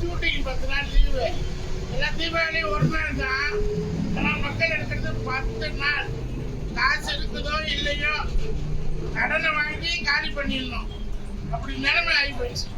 Shooting 10 நாள் leave. எல்லாம் தீபாவளி ஒரு நாள் தான். ஆனால் மக்கள் எடுக்கிறது 10 நாள். காசு இருக்குதோ இல்லையோ கடனை வாங்கி காலி பண்ணிடணும். அப்படி நிலைமை ஆகி போயிடுச்சு.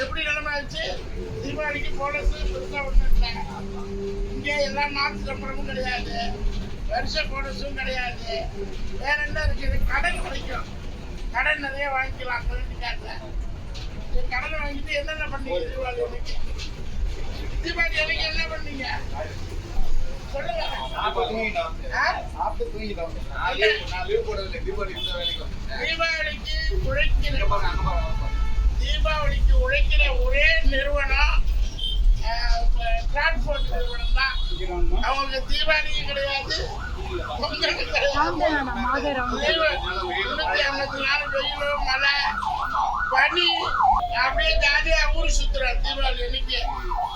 எப்படி நிலைமை ஆயிடுச்சு? தீபாவளிக்கு போனஸ் பெருசாக ஒன்றும் இல்லை. இங்கே எல்லாம் மாற்று சம்பளமும் கிடையாது, வருஷ போனஸும் கிடையாது. வேற என்ன இருக்குது? கடன் கிடைக்கும். கடன் நிறைய வாங்கிக்கலாம் கிரெடிட் கார்டில். கடனை வாங்கிட்டு என்னென்ன பண்ணீங்க தீபாவளி அன்னைக்கு? தீபாவளி அன்னைக்கு என்ன பண்ணீங்க சொல்லுங்க. தீபாவளிக்கு உழைக்கிற ஒரே நிறுவனம் டிரான்ஸ்போர்ட் நிறுவனம் தான். அவங்களுக்கு தீபாவளிக்கு கிடையாது, பொங்கலுக்கு கிடையாது. 354 வெயிலோ மழை பனி அப்படியே ஜாலியா ஊர் சுத்துறோம் தீபாவளி அன்னைக்கு.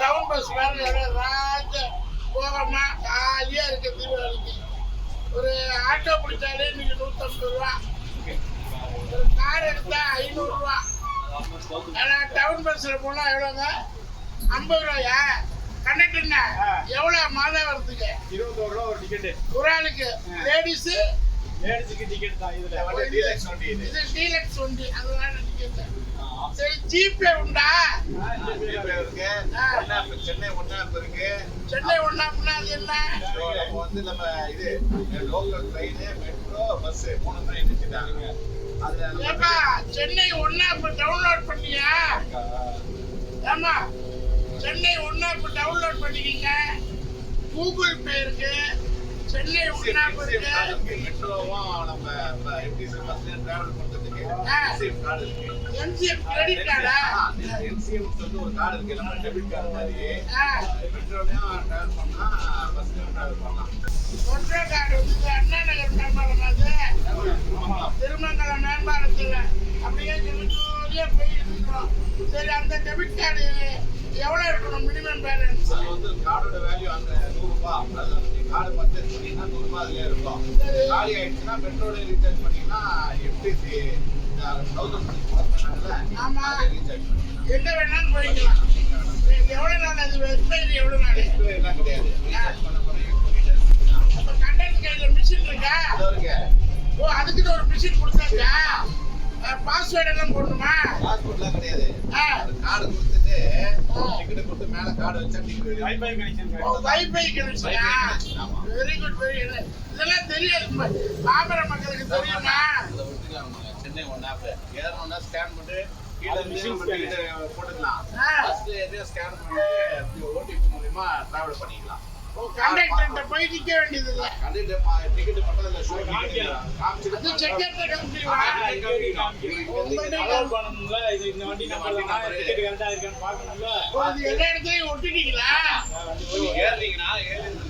டவுன் பஸ் வேற ராஜ போகமா ஜாலியா இருக்கு. தீபாவளிக்கு ஒரு ஆட்டோ பிடிச்சாலே இன்னைக்கு 150 ரூபா, ஒரு கார் எடுத்தா 500 ரூபா. ஆனா டவுன் பஸ்ல போனா எவ்வளோங்க? 50 ரூபாயா? கண்டக்டர்னா எவ்வளவு மாதம் வருதுங்க? 21 ரூபா ஒரு டிக்கெட் ஒரு ஆளுக்கு. லேடிஸுக்கு டிக்கெட் தான். இது டீலக்ஸ் வண்டி, அதனால டிக்கெட். சரி, ஜிபே உண்டா? சென்னை ஒன்னாப் இருக்கு. சென்னை ஒன்னாப்னா அது என்ன? நம்ம வந்து நம்ம இது local train, metro, bus 3 train வச்சுட்டாங்க. ஏப்பா சென்னை ஒன்னாப் டவுன்லோட் பண்ணியா? ஆமா, சென்னை ஒன்னாப் டவுன்லோட் பண்ணிக்கிங்க. கூகுள் பே இருக்கு, சென்னை ஒன்னாப் இருக்கு. மெட்ரோவும் நம்ம எம்டிசி பஸ்ல டிராவல் பண்றதுக்கு என்சிஎம் கார்டு இருக்கு. என்சிஎம் கிரெடிட் கார்டா? என்சிஎம் வந்து ஒரு கார்டு இருக்கு, நம்ம டெபிட் கார்டு மாதிரி. மெட்ரோலயும் டிராவல் பண்ணா, பஸ்லயும் டிராவல் பண்ணலாம். மெட்ரோ கார்டு வந்து அண்ணா நகர் மேம்பாலம், அது திருமங்கலம் மேம்பாலத்தில் அப்படியே ஜோதியா போயிட்டு இருக்கோம். சரி, அந்த டெபிட் கார்டு எவ்வளவு இருக்கணும் மினிமம் பேலன்ஸ்? அது வந்து கார்டோட வேல்யூ அந்த 100 ரூபாய். அதாவது கார்டு பர்ச்சேஸ் பண்ணீங்கன்னா 100 ரூபாய் அதுலயே இருக்கும். காலி ஆயிடுச்சுன்னா பெட்ரோல் ரீசார்ஜ் பண்ணீங்கன்னா எம்டிசி 1000 ஆமா, ரீசார்ஜ் பண்ணிக்கலாம். எங்க வேணாலும் போய்க்கலாம். எவ்வளவு நாள் அது எக்ஸ்பைரி? எவ்வளவு நாள்? எல்லாம் கிடையாது. ரீசார்ஜ் பண்ண போறீங்க. அப்ப கண்டக்டர் கையில மிஷின் இருக்கா? ஓ, அதுக்குன்னு ஒரு மிஷின் கொடுத்தாச்சா? பாஸ்வேர்ட் எல்லாம் போடணுமா? பாஸ்போர்ட்லாம் கிடையாது. கார்டு கொடுத்துட்டு டிக்கெட் கொடுத்து மேல கார்டு வச்சா டிக்கெட் வைஃபை கனெக்ஷன். வைஃபை கனெக்ஷனா? Very good, very good. இதெல்லாம் தெரியாது பாமர மக்களுக்கு தெரியுமா? சென்னை ஒன்னாப் ஏறணும்னா ஸ்கேன் பண்ணிட்டு கீழே இருந்து போட்டுக்கலாம். ஃபர்ஸ்ட் எதையும் ஸ்கேன் பண்ணிட்டு ஓடிபி மூலமா டிராவல் பண்ணிக்கலாம். கண்டக்டர்கிட்ட போய் நிக்க வேண்டியது இல்லை. கண்டக்டர் டிக்கெட் மட்டும் அதுல ஷோ அது செக்கர்ட்ட காமிச்சிடுவா. அலோவ் பண்ணணும்ல, இது இந்த வண்டி நம்பர் தான், டிக்கெட் கரெக்டா இருக்கான்னு பார்க்கணும்ல. அது எல்லா இடத்துலயும் ஒட்டிட்டீங்களா? ஏறிங்கன்னா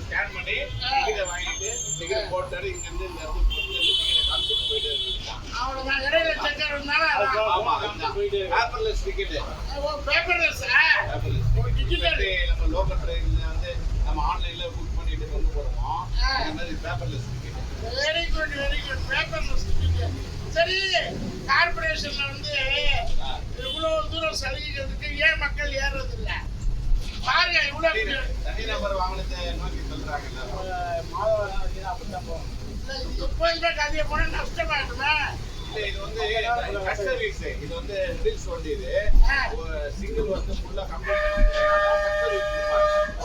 ஸ்கேன் பண்ணி டிக்கெட் வாங்கிட்டு டிக்கெட் போட்டு இங்க இருந்து இந்த இடத்துக்கு போட்டு டிக்கெட் காமிச்சிட்டு போயிட்டே இருக்கலாம். அவ்வளவுதான். இடையில செக்கர் இருந்தாலும் ஆமா, பேப்பர்லெஸ் டிக்கெட். பேப்பர்லெஸ்ஸா? டிஜிட்டல். நம்ம லோக்கல் ட்ரெயின்ல வந்து நம்ம ஆன்லைன்ல புக் பண்ணிட்டு கொண்டு போறோம். இந்த மாதிரி paperless ticket. Very good, very good. Paperless ticket. சரி, கார்பரேஷன்ல வந்து இவ்வளவு தூரம் சலுகைகளுக்கு ஏன் மக்கள் ஏறது இல்ல? பாருங்க, இவ்வளவு தனி நபர் வாங்கினதை நோக்கி சொல்றாங்கல்ல. அப்படித்தான் போகும். எப்போதுமே கதையை போனா நஷ்டமாயிடுமே. இது வந்து கட் சர்வீஸ். இது வந்து ரில்ஸ் வண்டி. இது சிங்கிள் வந்து ஃபுல்லா கம்ப்ளீட்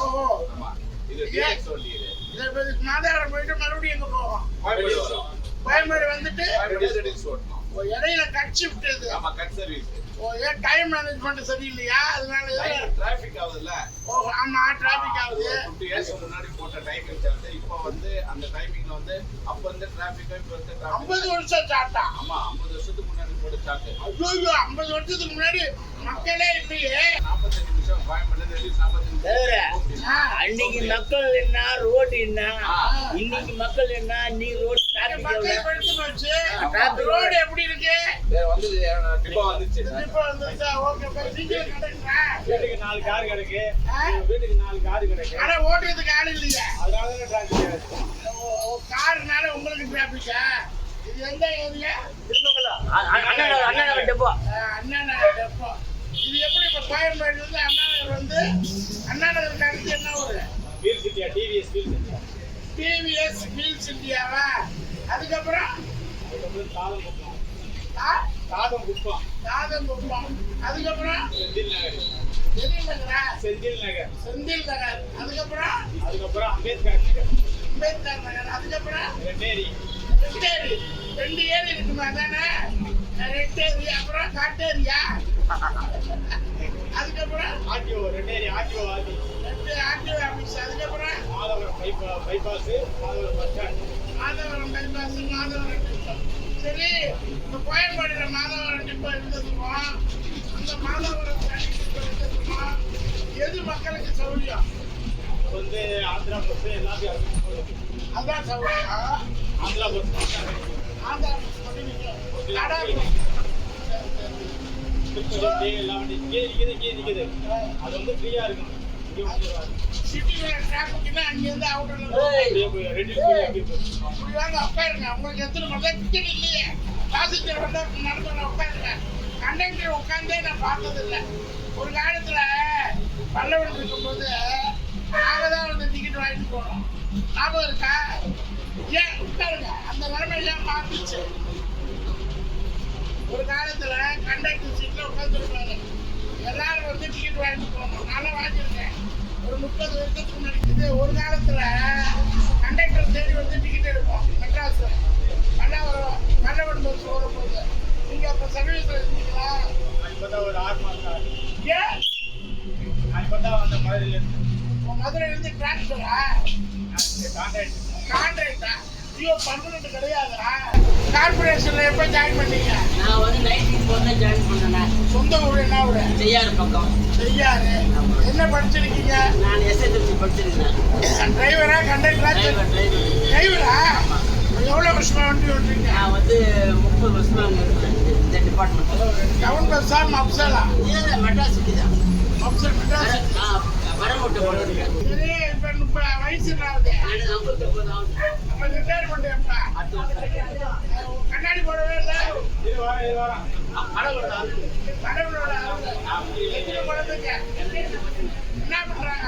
ஓஹோ. ஆமா, இது டிஎக்ஸ் வண்டி. இது மாதாவரம் போயிட்டு மறுபடியும் எங்க போவோம்? கோயம்பேடு வந்துட்டு ஓட்டணும். இடையில கட் ஷிஃப்ட். இது ஆமா, கட் சர்வீஸ். ஏன் டைம் மேனேஜ்மெண்ட் சரியில்லையா? அதனால டிராபிக் ஆகுதுல்ல. ஓ ஆமா, டிராபிக் ஆகுது. 50 years முன்னாடி போட்ட டைமிங் சார்ட் இப்போ வந்து அந்த டைமிங்ல வந்து அப்ப வந்து டிராபிக் இப்போ வந்து 50 வருஷம் சாட்டா? ஆமா, 50 வருஷத்துக்கு முன்னாடி போட்ட சார்ட். ஐயோ, 50 வருஷத்துக்கு முன்னாடி மக்களே இல்லையே. 45 நிமிஷம் கோயம்பேடுல இருந்து 45 அன்னைக்கு மக்கள் என்ன, ரோடு என்ன, இன்னைக்கு மக்கள் என்ன, நீ ரோடு மக்கள் படுத்து போச்சு. ரோடு எப்படி இருக்கு? வந்து டிப்போ வந்துச்சு. இப்போ வந்துச்சா? ஓகே, சீக்கிரம் கிடைக்குங்க. வீட்டுக்கு 4 கார் கிடக்கு. வீட்டுக்கு 4 கார் கிடக்கு. ஆனா ஓட்டுறதுக்கு ஆள் இல்லையா? அதனால டிராபிக் ஆகுது. காருனால உங்களுக்கு டிராபிக்கா? இது எந்த area? Anna Nagar depot. Anna Nagar depot. இது எப்படி கோயம்பேடுல இருந்து அண்ணா நகர் வந்து அண்ணா நகருக்கு அடுத்து என்ன ஊரு? வீல் சிட்டியா டிவிஎஸ் வீல் சிட்டியா டிவிஎஸ் வீல்ஸ் இந்தியாவா? அதுக்கப்புறம் தாதம் குப்பம் ஆ? தாதம் குப்பம் தாதங்குப்பம். அதுக்கப்புறம் செந்தில் நகர் எதில் நகரா? செந்தில் நகர் செந்தில் நகர். அதுக்கப்புறம் அதுக்கப்புறம் அம்பேத்கர் நகர் அம்பேத்கர் நகர். அதுக்கப்புறம் ரெட்டேரி ரெட்டேரி. 2 ஏரி இருக்குமா தானே? ரெட்டேரி. அப்புறம் காட்டேரியா? அதுக்கப்புறம் ஆர்டிஓ ரெட்டேரி ஆர்டிஓ ஆதி ரெண்டு ஆர்டிஓ ஆஃபீஸ். அதுக்கப்புறம் Madhavaram bypass Madhavaram bus stand Madhavaram bypass Madhavaram depot. சரி, இந்த கோயம்பேடுல மாதவரம் டிப்போ இருந்ததுக்கும் அந்த மாதவரம் டிப்போ இருந்ததுக்கும் எது மக்களுக்கு சௌகரியம்? வந்து ஆந்திரா பஸ் எல்லாத்தையும் அறிமுகம் பண்ணுது. அதான் சௌகரியம். ஆந்திரா பஸ் ஆந்திரா பஸ் பண்ணி நீங்க கடை எல்லாமே இங்கே நிற்குது அது வந்து ஃப்ரீயா இருக்கும் இங்கே வந்து சிட்டில டிராஃபிக்னா அங்கிருந்து அவுட்டர்ல ரெட்டில் போய் அப்படியே போகும். அப்படி வாங்க உட்காருங்க. உங்களுக்கு எத்தனை மணி டிக்கெட் இல்லையே? பேசஞ்சர் வந்து நடத்துல உட்காருங்க. கண்டக்டர் உட்காந்தே நான் பார்த்தது இல்லை. ஒரு காலத்துல பல்லவன் இருக்கும்போது நாங்க தான் வந்து டிக்கெட் வாங்கிட்டு போனோம். ஞாபகம் இருக்கா? ஏன் உட்காருங்க. அந்த நிலைமையெல்லாம் மாறிடுச்சு. ஒரு காலத்துல கண்டக்டர் சீட்ல உட்காந்துருப்பாங்க. எல்லாரும் வந்து டிக்கெட் வாங்கிட்டு போகணும். நல்லா வாங்கியிருக்கேன். ஒரு 30 வருஷத்துக்கு முன்னாடி. இது ஒரு காலத்துல கண்டக்டர் தேடி வந்து டிக்கெட் எடுப்போம். மெட்ராஸ்ல பல்லவன் பஸ் வரும்போது நீங்க அப்ப சர்வீஸ்ல இருந்தீங்களா? இப்பதான் ஒரு 6 மாசம் ஆகுது. ஏன் நான் இப்பதான் வந்த மதுரையில இருந்து மதுரையில இருந்து டிரான்ஸ்பரா? கான்ட்ராக்ட் கான்ட்ராக்டா? ஐயோ, பர்மனெண்ட் கிடையாதுடா. கார்பரேஷன்ல எப்ப ஜாயின் பண்ணீங்க? நான் வந்து 94 தான் ஜாயின் பண்ணேன். சொந்த ஊர் என்ன ஊரு? செய்யாறு பக்கம். செய்யாரு. என்ன படிச்சிருக்கீங்க? நான் எஸ்எஸ்எல்சி படிச்சிருக்கேன். டிரைவரா கண்டக்டரா? டிரைவரா? எவ்வளவு வருஷமா வண்டி ஓட்டுறீங்க? நான் வந்து 30 வருஷமா அங்க இருக்கேன் இந்த டிபார்ட்மெண்ட். டவுன் பஸ்ஸா மப்சலா? இல்லை மெட்ராஸ் சிட்டி தான். மப்சல் மெட்ராஸ். நான் வரமோட்டை போயிருக்கேன். சரி, இப்ப 30 வயசு என்ன ஆகுது? நான் 59 ஆகுது. அப்ப ரிட்டையர்மெண்ட் எப்ப? அடுத்த வருஷம் கண்ணாடி போடவே இல்லை. இது வாரம் கடவுளோட அருள். எத்தனை குழந்தைங்க? என்ன பண்றாங்க?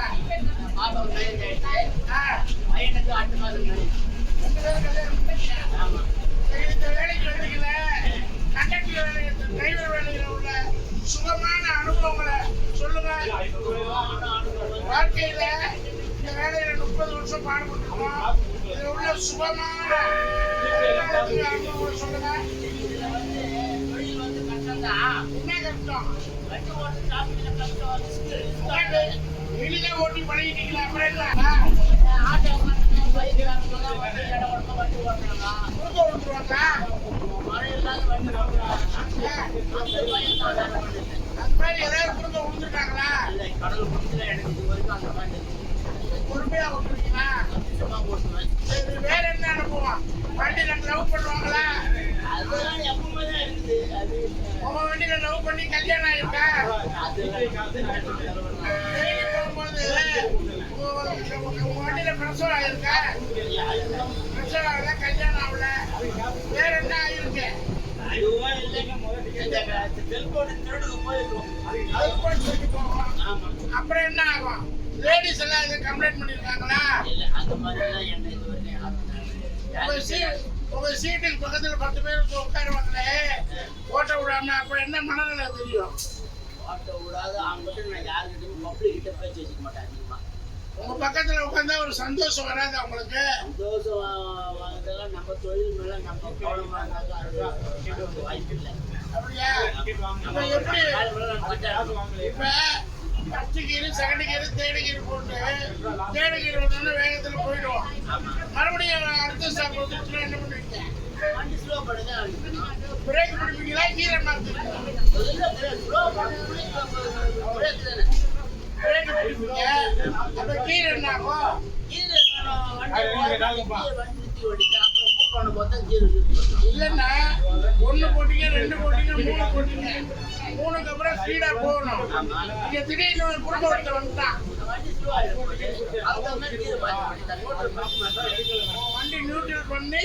பாப்பா மேரேஜ் ஆயிடுச்சு. ஆ, பையனுக்கு 8 மாதம் கழிச்சு. 2 பேரும் கல்யாணம் பண்ணிட்டீங்க. ஆமா. சரி, இந்த வேலைக்கு வந்தீங்களே, கண்டக்டர் வேலை, டிரைவர் வேலையில உள்ள சுகமான அனுபவங்களை சொல்லுங்க. வாழ்க்கையில இந்த வேலையில 30 வருஷம் பாடுபட்டுருக்கோம். இதுல உள்ள சுகமான அனுபவங்களை சொல்லுங்க. தொழில் வந்து கஷ்டம்தான். என்ன கஷ்டம்? வண்டி ஓட்டு டிராஃபிக்ல கஷ்டம். வெளியில ஓட்டி பழகிட்டீங்களா? அப்புறம் என்ன? ஆட்டோ பைக் வாங்கலாம், வண்டி இடம் கொடுக்க வண்டி ஓட்டலாம். குறுக்க விட்டுருவாங்க. மழை இல்லாத வண்டி ஓட்டலாம். அந்த பையன் தான் வேலை பண்ணுது. அது மாதிரி ஏதாவது குறுக்க விழுந்துட்டாங்களா? இல்லை, கடல் குளத்துல எனக்கு இது வரைக்கும் அந்த மாதிரி பொறுமையா விட்டுருக்கீங்களா? சும்மா போட்டுவேன். சரி, வேற என்ன அனுபவம்? வண்டியில லவ் பண்ணுவாங்களா? அதெல்லாம் எப்பவுமே தான் இருக்குது. அது உங்க வண்டியில லவ் பண்ணி கல்யாணம் ஆயிருக்கா? அதெல்லாம் டெய்லி போகும்போது உங்க வண்டியில பிரசவம் ஆயிருக்கா? பிரசவம் ஆகல, கல்யாணம் ஆகல. வேற என்ன ஆயிருக்கு? அதுவும் இல்லைங்க. இந்த செல்போன் திருடுக்கு போயிருக்கோம். ஹஸ்பண்ட் சொல்லி போவோம். ஆமா. அப்புறம் என்ன ஆகும்? லேடிஸ் எல்லாம் எதுவும் கம்ப்ளைண்ட் பண்ணிருக்காங்களா? இல்லை, அந்த மாதிரிலாம் என்ன இது வரைக்கும் உங்க சீட்டுக்கு பக்கத்துல 10 பேர் உட்காருவாங்களே, ஓட்ட விடாம, அப்ப என்ன மனநிலை தெரியும்? ஓட்ட விடாத அவங்ககிட்ட நான் யாருக்கிட்டையும் பப்ளிக் கிட்ட பேச்சு வச்சுக்க மாட்டேன் அதிகமா. உங்க பக்கத்துல உட்காந்தா ஒரு சந்தோஷம் வராது அவங்களுக்கு? சந்தோஷம் வாங்குறதெல்லாம் நம்ம தொழில் மேல நம்ம கவனமா இருந்தாலும் அதுதான் வாய்ப்பு இல்லை. அப்படியா? அப்ப எப்படி இப்ப ஃபர்ஸ்ட் கீரு, செகண்ட் கீரு, தேர்ட் கீரு போட்டு தேர்ட் கீர் வந்தோடனே வேகத்துல போயிடுவோம். மறுபடியும் அடுத்த ஸ்டாப் வந்துச்சுன்னா என்ன பண்ணுவீங்க? வண்டி ஸ்லோ பண்ணி தான் அடிக்கணும். பிரேக் பிடிப்பீங்களா? கீரை மாத்துவீங்களா? ஸ்லோ பண்ணி பிரேக் தானே. பிரேக் பிடிப்பீங்க. அப்ப கீரை என்ன ஆகும்? கீழே வண்டி நிறுத்தி ஓடிட்டேன். அப்புறம் மூவ் பண்ண பார்த்தா கீழே யூஸ் பண்ணுறோம். இல்லைன்னா 1 போட்டீங்க, 2 போட்டீங்க, 3 போட்டீங்க. 3க்கு அப்புறம் ஸ்பீடா போகணும். இங்க திடீர்னு ஒரு குறுக்க ஓட்ட வந்துட்டான். வண்டி ஸ்லோ ஆகிடும். அந்த மாதிரி கீழே மாற்றி மோட்டர் வண்டி நியூட்ரல் பண்ணி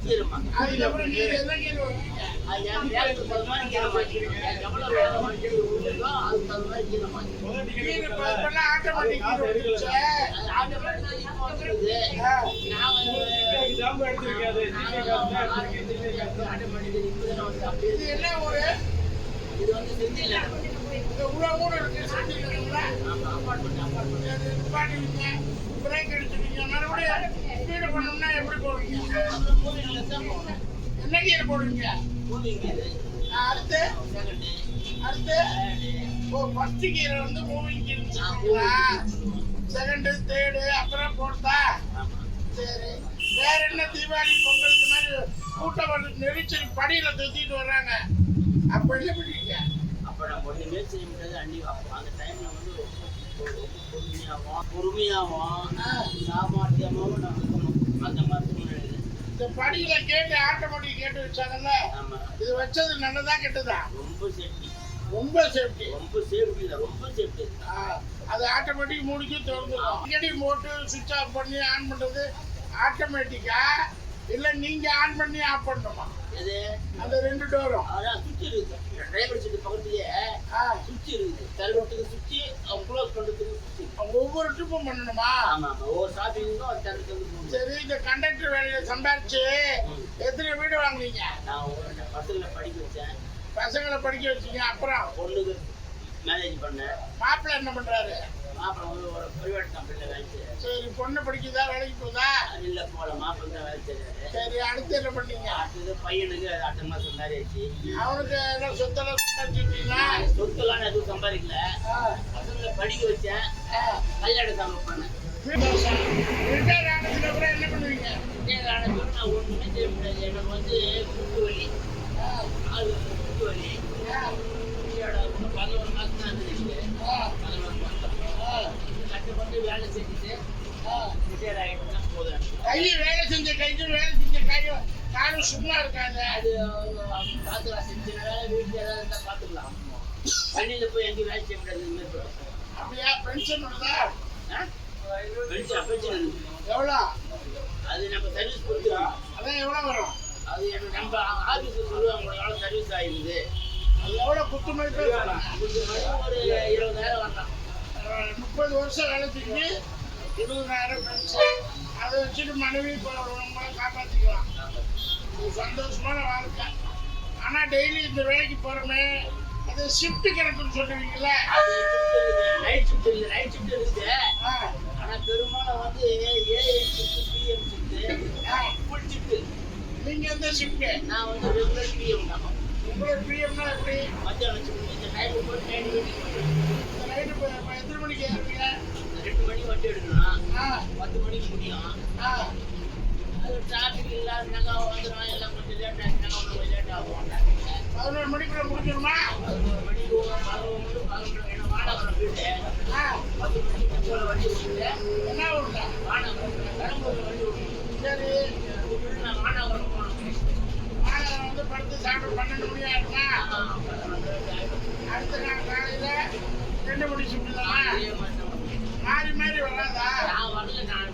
கீழே அதுக்கப்புறம் கீரை எல்லாம் கீரை வைப்பீங்க. அது என் வேலைக்கு போகிற மாதிரி கீழே மாற்றிக்கிறேன். எவ்வளோ வேகமாக கீழே விழுந்தோ அதுக்கு ஒரு மாதிரி கீழமா முதல்ல ticket கீழே கொடுத்தாங்க. இப்பெல்லாம் ஆட்டோமேட்டிக் காசு எடுக்கல. அது ஆட்டோமேட்டிக்கா இப்போ வந்துருது நான் வந்து எனக்கு ஜாம்பு எடுத்திருக்காது. ஜிபே காசு தான் எடுத்திருக்கேன். ஜிபே காசு தான். ஆட்டோமேட்டிக்கா இப்பதான் வந்து அப்படியே இது என்ன ஒரு இது வந்து செந்தில் இந்த உள்ள கூட இருக்கு செஞ்சுக்கிறீங்களா அப்பார்ட்மெண்ட் நிப்பாட்டுவீங்க பிரேக் அடிச்சுவீங்க மறுபடியும் ஸ்பீடு பண்ணோம்னா எப்படி போடுவீங்க அப்புறம் மூவிங்ல தான் போகணும் என்ன கீர் போடுவீங்க மூவிங் இது அடுத்து செகண்ட் அடுத்து ஓ ஃபர்ஸ்ட் கீரை வந்து மூவிங் கீர் சொல்றீங்களா செகண்ட் தேர்டு அப்புறம் போட்டா சரி வேற என்ன தீபாவளி பொங்கலுக்கு மாதிரி கூட்டம் வந்து நெரிச்சல் படியில தூக்கிட்டு வர்றாங்க அப்ப என்ன பண்ணுவீங்க அப்போ நம்ம ஒன்றுமே செய்ய முடியாது அன்னைக்கு அப்போ அந்த டைம்ல வந்து பொறுமையாகவும் சாமர்த்தியமாகவும் நம்ம இருக்கணும் அந்த மாதிரி சூழ்நிலை இந்த படியில கேட்டு ஆட்டோமேட்டிக் கேட்டு வச்சாங்கல்ல ஆமாம் இது வச்சது நல்லதா கெட்டதா ரொம்ப சேஃப்டி ரொம்ப சேஃப்டி ரொம்ப சேஃப்டி இல்லை ரொம்ப சேஃப்டி அது ஆட்டோமேட்டிக் மூடிக்கும் திறந்துடும் அடிக்கடி போட்டு சுவிட்ச் ஆஃப் பண்ணி ஆன் பண்றது ஆட்டோமேட்டிக்கா இல்ல நீங்க ஆன் பண்ணி ஆஃப் பண்ணணுமா இது அந்த ரெண்டு டோரும் அதான் சுவிட்ச் இருக்குது டிரைவர் சீட்டு பக்கத்துலயே சுவிட்ச் இருக்குது தள்ளுறதுக்கு சுவிட்ச் க்ளோஸ் பண்ணுறதுக்கு சுவிட்ச் ஒவ்வொரு ட்ரிப்பும் பண்ணணுமா ஆமாம் ஆமாம் ஒவ்வொரு ஷாப்பிங்கும் அது தள்ளுறதுக்கு சரி இந்த கண்டக்டர் வேலையை சம்பாரிச்சு எத்தனை வீடு வாங்குனீங்க நான் ஒரு பசங்களை படிக்க வச்சேன் பசங்களை படிக்க வச்சீங்க அப்புறம் பொண்ணுக்கு மேரேஜ் பண்ணேன் மாப்பிள்ளை என்ன பண்றாரு மாப்பிள்ளை வந்து ஒரு ப்ரைவேட் கம்பெனியில் வேலை செய்யறாரு சரி பொண்ணு படிக்குதா வேலைக்கு போதா இல்லை போகல மாப்பிள்ளை தான் வேலை செய்யறாரு சரி அடுத்து என்ன பண்ணீங்க அடுத்தது பையனுக்கு அடுத்த மாதம் மேரேஜ் அவனுக்கு என்ன சொத்தெல்லாம் சம்பாதிச்சிட்டீங்களா சொத்துலாம் நான் எதுவும் சம்பாதிக்கல பசங்களை படிக்க வச்சேன் கல்யாணம் சாமி பண்ணேன் ரிட்டையர் ஆனதுக்கு அப்புறம் என்ன பண்ணுவீங்க விஜயகானத்துக்கு நான் ஒன்றுமே செய்ய முடியாது எனக்கு வந்து குத்து வலி அது குத்து வலி 11 மாதம் தான் இருந்துச்சு 11 மாதம் கஷ்டப்பட்டு வேலை செஞ்சுட்டு ரிட்டையர் ஆகிட்டுனா போதும் கை வேலை செஞ்ச கைக்கு வேலை செஞ்ச கையும் காலும் சும்மா இருக்காது அது பார்த்துக்கலாம் செஞ்ச வேலை வீட்டில் ஏதாவது இருந்தால் பார்த்துக்கலாம் பள்ளியில் போய் எங்கேயும் வேலை செய்ய முடியாது இந்த மாதிரி அப்படியா பென்ஷன் வருதா பென்ஷன் எவ்வளோ அது நம்ம சர்வீஸ் கொடுத்துருவோம் அதான் எவ்வளோ வரும் அது எனக்கு நம்ம ஆஃபீஸில் சொல்லுவாங்க உங்களுக்கு எவ்வளோ சர்வீஸ் ஆகிடுது அது எவ்வளோ குத்து மதிப்பே சொல்லலாம் ஒரு 20,000 வரலாம் 30 வருஷம் வேலை செஞ்சு 20,000 பென்ஷன் அதை வச்சுட்டு மனைவி உங்களை காப்பாற்றிக்கலாம் இது சந்தோஷமான வாழ்க்கை ஆனால் டெய்லி இந்த வேலைக்கு போகிறோமே அது ஷிஃப்ட் கணக்குன்னு சொல்லுவீங்கல்ல அது நைட் ஷிஃப்ட் இருக்குது நைட் ஷிஃப்ட் இருக்குது ஆனால் பெரும்பாலும் வந்து AM shift PM shift full shift நீங்கள் எந்த ஷிஃப்ட்டு நான் வந்து ரெகுலர் பிஎம் தான் உங்களுக்கு பிஎம்னா எப்படி மத்தியானம் ஷிஃப்ட் இந்த டைம் போட்டு 9 மணிக்கு இந்த நைட்டு இப்போ எத்தனை மணிக்கு ஏறுவீங்க 2 மணிக்கு வண்டி எடுக்கணும் ஆ 10 மணிக்கு முடியும் ஆ அது டிராஃபிக் இல்லாதனாக்கா வந்துடும் எல்லாம் கொஞ்சம் லேட் ஆகிடுனாக்கா கொஞ்சம் லேட் ஆகும் 11 மணிக்குள்ள முடிக்கணுமா 11 மணிக்கு 11 ஏன்னா மாநகரம் வீடு ஆ 10 மணிக்கு போல வண்டி விட்டுட்டு என்ன ஊருங்க மாநகரம் பெரம்பூர்ல வண்டி விட்டுட்டு சரி நான் மாநகரம் போனோம் மாநகரம் வந்து படுத்து சாப்பிட்டு 12 மணி ஆகுமா அடுத்த நாள் காலையில் 2 மணி ஷிஃப்ட் தானா இதே மாதிரி தான் மாறி மாறி வராதா நான் வரல நான்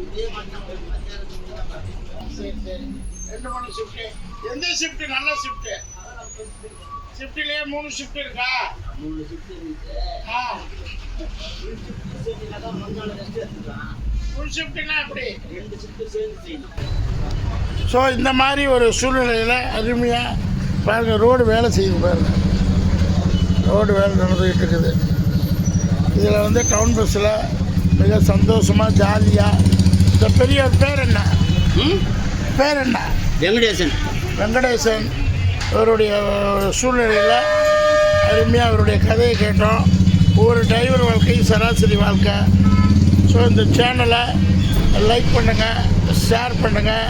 இதே மாதிரி தான் மத்தியானத்துக்கு தான் பார்த்தேன் சரி சரி 2 மணி ஷிஃப்ட் எந்த ஷிஃப்ட் நல்ல ஷிஃப்ட் ஷிஃப்ட்லயே 3 ஷிஃப்ட் இருக்கா 3 ஷிஃப்ட் இருக்குது ஆ ஃபுல் ஷிஃப்ட் செஞ்சுனாக்கா மறுநாள் ரெஸ்ட் எடுத்துக்கலாம் ஃபுல் ஷிஃப்ட்னா எப்படி 2 ஷிஃப்ட் சேர்ந்து செய்யணும் ஸோ இந்த மாதிரி ஒரு சூழ்நிலையில் அருமையாக பாருங்கள் ரோடு வேலை செய்யுது பாருங்கள் ரோடு வேலை நடந்துக்கிட்டு இருக்குது இதில் வந்து டவுன் பஸ்ஸில் மிக சந்தோஷமாக ஜாலியாக இந்த பெரிய பேர் என்ன பேர் என்ன வெங்கடேசன் வெங்கடேசன் அவருடைய சூழ்நிலையில் அருமையாக அவருடைய கதையை கேட்டோம் ஒவ்வொரு டிரைவர் வாழ்க்கை சராசரி வாழ்க்கை ஸோ இந்த சேனலை லைக் பண்ணுங்கள் ஷேர் பண்ணுங்கள்